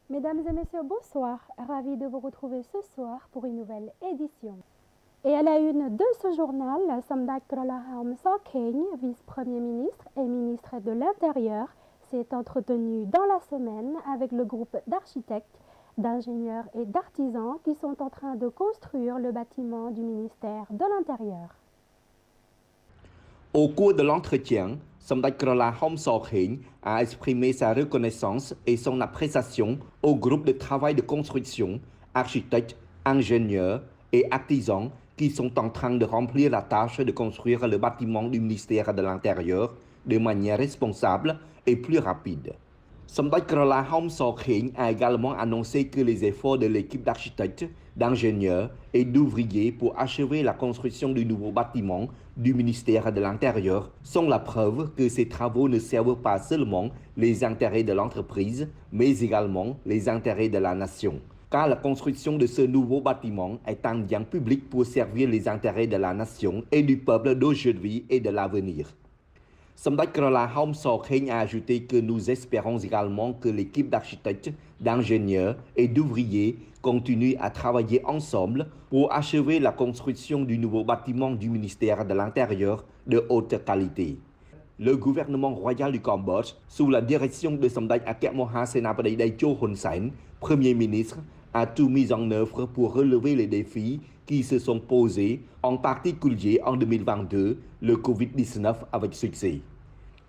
Mesdames et messieurs, bonsoir. Ravi de vous retrouver ce soir pour une nouvelle édition. Et à la une de ce journal, Samdak Kralahom Sokeng, vice-premier ministre et ministre de l'Intérieur, s'est entretenu dans la semaine avec le groupe d'architectes, d'ingénieurs et d'artisans qui sont en train de construire le bâtiment du ministère de l'Intérieur. Au cours de l'entretien, Samdech Kralahom Sokeng a exprimé sa reconnaissance et son appréciation au groupe de travail de construction, architectes, ingénieurs et artisans qui sont en train de remplir la tâche de construire le bâtiment du ministère de l'Intérieur de manière responsable et plus rapide. Samdech Kralahom Sokeng a également annoncé que les efforts de l'équipe d'architectes, d'ingénieurs et d'ouvriers pour achever la construction du nouveau bâtiment du ministère de l'Intérieur sont la preuve que ces travaux ne servent pas seulement les intérêts de l'entreprise, mais également les intérêts de la nation. Car la construction de ce nouveau bâtiment est un bien public pour servir les intérêts de la nation et du peuple d'aujourd'hui et de l'avenir. Samdech Kralahom Sokeng a ajouté que nous espérons également que l'équipe d'architectes, d'ingénieurs et d'ouvriers continue à travailler ensemble pour achever la construction du nouveau bâtiment du ministère de l'Intérieur de haute qualité. Le gouvernement royal du Cambodge, sous la direction de Samdech Akek Mohasenapadej Techo Hun Sen, Premier ministre, a tout mis en œuvre pour relever les défis qui se sont posés, en particulier en 2022, le Covid-19 avec succès.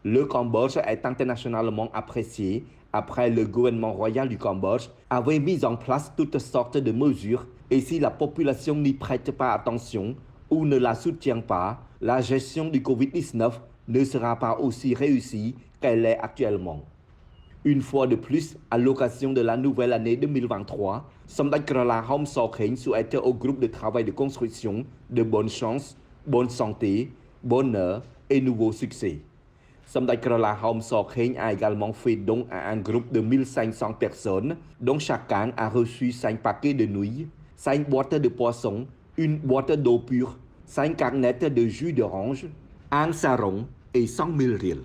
Le Cambodge est internationalement apprécié après le gouvernement royal du Cambodge avait mis en place toutes sortes de mesures et si la population n'y prête pas attention ou ne la soutient pas, la gestion du Covid-19 ne sera pas aussi réussie qu'elle est actuellement. Une fois de plus, à l'occasion de la nouvelle année 2023, Samdech Kralahom Sokeng souhaite au groupe de travail de construction de bonne chance, bonne santé, bonheur et nouveaux succès. Samdech Kralahom Sokeng a également fait don à un groupe de 1500 personnes, dont chacun a reçu 5 paquets de nouilles, 5 boîtes de poissons, une boîte d'eau pure, 5 canettes de jus d'orange, un sarong et 100 000 riels.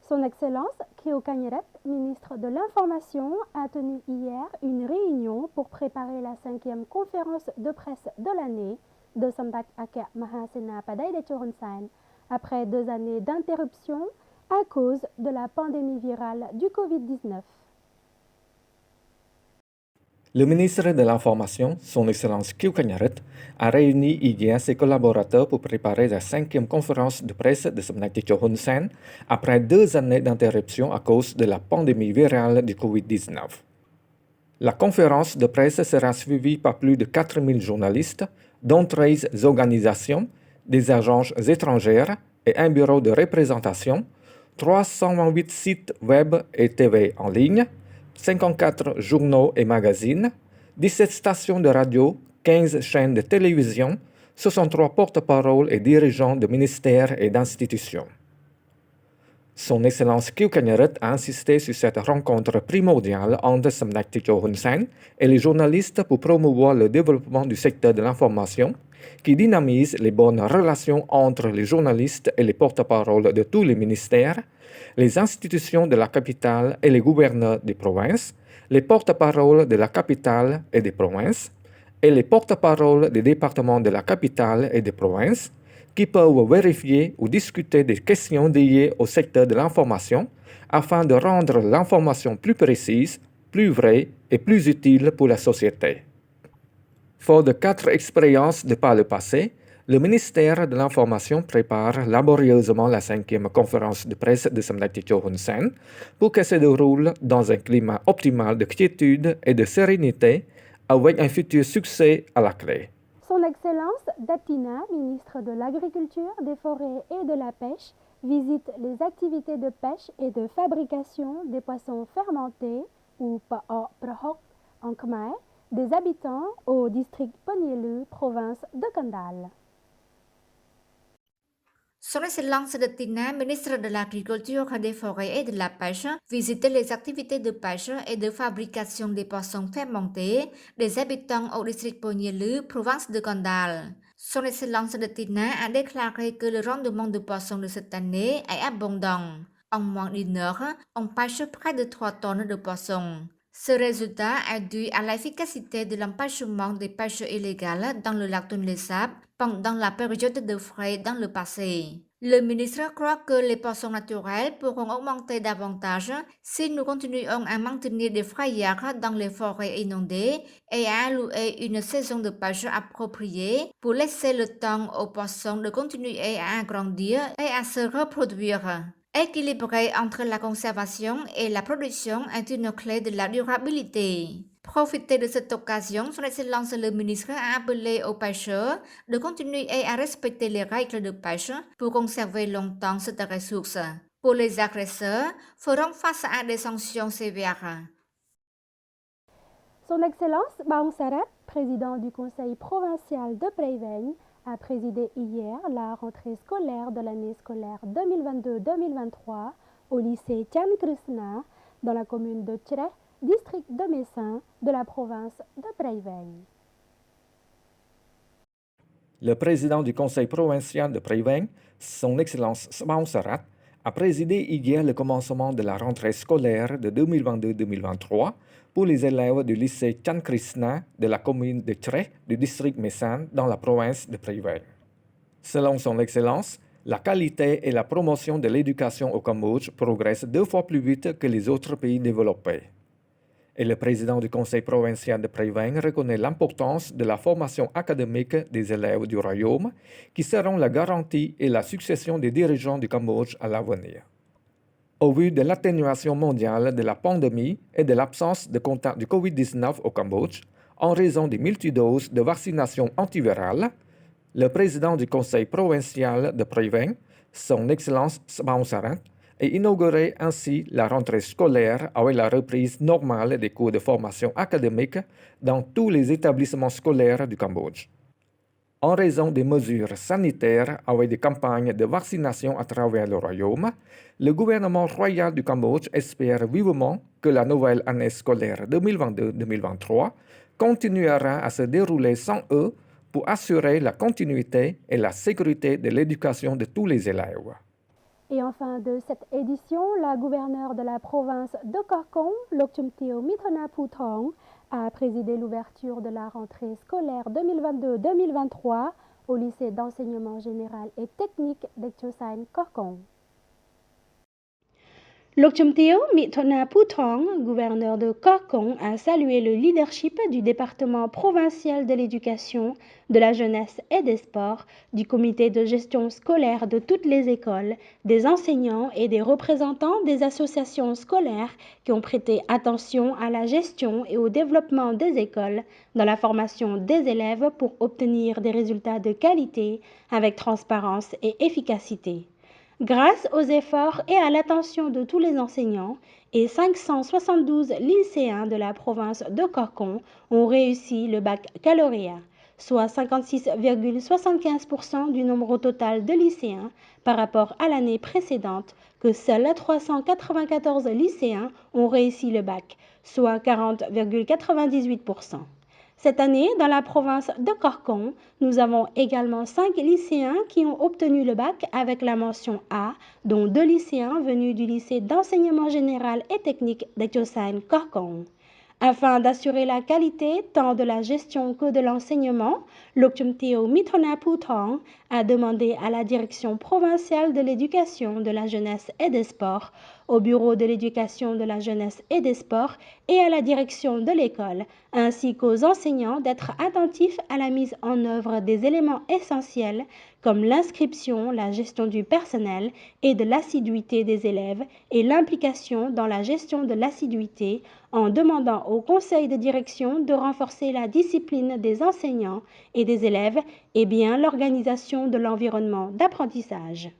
Son Excellence Keo Kanyeret, ministre de l'Information, a tenu hier une réunion pour préparer la 5e conférence de presse de l'année de Samdech Akek Mohasenapadej Techo Hun Sen, après 2 années d'interruption à cause de la pandémie virale du Covid-19. Le ministre de l'Information, son Excellence Keo Kanyeret, a réuni hier ses collaborateurs pour préparer la 5e conférence de presse de Samdech Techo Hun Sen après 2 années d'interruption à cause de la pandémie virale du Covid-19. La conférence de presse sera suivie par plus de 4000 journalistes, dont 13 organisations, des agences étrangères et un bureau de représentation, 328 sites web et TV en ligne, 54 journaux et magazines, 17 stations de radio, 15 chaînes de télévision, 63 porte-paroles et dirigeants de ministères et d'institutions. Son Excellence Keo Kanyeret a insisté sur cette rencontre primordiale entre Samdech Techo Hun Sen et les journalistes pour promouvoir le développement du secteur de l'information, qui dynamise les bonnes relations entre les journalistes et les porte-paroles de tous les ministères, les institutions de la capitale et les gouverneurs des provinces, les porte-paroles de la capitale et des provinces, et les porte-paroles des départements de la capitale et des provinces, qui peuvent vérifier ou discuter des questions liées au secteur de l'information afin de rendre l'information plus précise, plus vraie et plus utile pour la société. Fort de 4 expériences de par le passé, le ministère de l'Information prépare laborieusement la 5e conférence de presse de Samdech Techo Hun Sen pour qu'elle se déroule dans un climat optimal de quiétude et de sérénité avec un futur succès à la clé. Son Excellence Datina, ministre de l'Agriculture, des Forêts et de la Pêche, visite les activités de pêche et de fabrication des poissons fermentés, ou Pa'o Prahok en Khmer, des habitants au district Ponielu, province de Kandal. Son Excellence de Tina, ministre de l'Agriculture, des Forêts et de la Pêche, visite les activités de pêche et de fabrication des poissons fermentés des habitants au district Ponielu, province de Kandal. Son Excellence de Tina a déclaré que le rendement de poissons de cette année est abondant. En moins d'une heure, on pêche près de 3 tonnes de poissons. Ce résultat est dû à l'efficacité de l'empêchement des pêches illégales dans le lac Tonlé Sap pendant la période de frais dans le passé. Le ministre croit que les poissons naturels pourront augmenter davantage si nous continuons à maintenir des frayères dans les forêts inondées et à allouer une saison de pêche appropriée pour laisser le temps aux poissons de continuer à grandir et à se reproduire. Équilibrer entre la conservation et la production est une clé de la durabilité. Profiter de cette occasion, Son Excellence le ministre a appelé aux pêcheurs de continuer à respecter les règles de pêche pour conserver longtemps cette ressource. Pour les agresseurs, feront face à des sanctions sévères. Son Excellence Baung Sarat, président du Conseil provincial de Preiveng, a présidé hier la rentrée scolaire de l'année scolaire 2022-2023 au lycée Chan Krishna dans la commune de Chre, district de Messan de la province de Preiveng. Le président du conseil provincial de Preiveng, Son Excellence Baung Sarat, a présidé hier le commencement de la rentrée scolaire de 2022-2023 pour les élèves du lycée Chan Krishna de la commune de Chre du district Messan dans la province de Preiveng. Selon Son Excellence, la qualité et la promotion de l'éducation au Cambodge progressent 2 fois plus vite que les autres pays développés. Et le président du conseil provincial de Preiveng reconnaît l'importance de la formation académique des élèves du royaume, qui seront la garantie et la succession des dirigeants du Cambodge à l'avenir. Au vu de l'atténuation mondiale de la pandémie et de l'absence de contact du Covid-19 au Cambodge, en raison des multidoses de vaccination antivirale, le président du conseil provincial de Preiveng, Son Excellence Baung Sarat, a inauguré ainsi la rentrée scolaire avec la reprise normale des cours de formation académique dans tous les établissements scolaires du Cambodge. En raison des mesures sanitaires avec des campagnes de vaccination à travers le royaume, le gouvernement royal du Cambodge espère vivement que la nouvelle année scolaire 2022-2023 continuera à se dérouler sans eux pour assurer la continuité et la sécurité de l'éducation de tous les élèves. Et en fin de cette édition, la gouverneure de la province de Korkong, Lokchumteo Mithona Phuthong, a présidé l'ouverture de la rentrée scolaire 2022-2023 au lycée d'enseignement général et technique de Chosain Korkong. Lokchumteo Mithona Phuthong, gouverneur de Korkong, a salué le leadership du département provincial de l'éducation, de la jeunesse et des sports, du comité de gestion scolaire de toutes les écoles, des enseignants et des représentants des associations scolaires qui ont prêté attention à la gestion et au développement des écoles dans la formation des élèves pour obtenir des résultats de qualité avec transparence et efficacité. Grâce aux efforts et à l'attention de tous les enseignants, et 572 lycéens de la province de Korkong ont réussi le baccalauréat, soit 56,75% du nombre total de lycéens par rapport à l'année précédente, que seuls 394 lycéens ont réussi le bac, soit 40,98%. Cette année, dans la province de Korkong, nous avons également 5 lycéens qui ont obtenu le bac avec la mention A, dont 2 lycéens venus du lycée d'enseignement général et technique de Chosain Korkong. Afin d'assurer la qualité tant de la gestion que de l'enseignement, Lokchumteo Mithona Phuthong a demandé à la direction provinciale de l'éducation, de la jeunesse et des sports, au bureau de l'éducation de la jeunesse et des sports et à la direction de l'école, ainsi qu'aux enseignants d'être attentifs à la mise en œuvre des éléments essentiels comme l'inscription, la gestion du personnel et de l'assiduité des élèves et l'implication dans la gestion de l'assiduité en demandant au conseil de direction de renforcer la discipline des enseignants et des élèves et bien l'organisation de l'environnement d'apprentissage.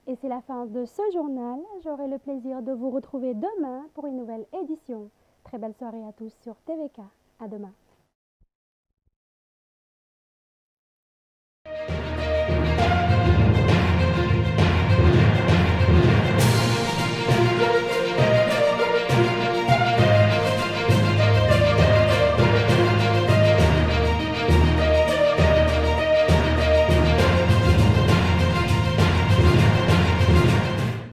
Et c'est la fin de ce journal. J'aurai le plaisir de vous retrouver demain pour une nouvelle édition. Très belle soirée à tous sur TVK. À demain.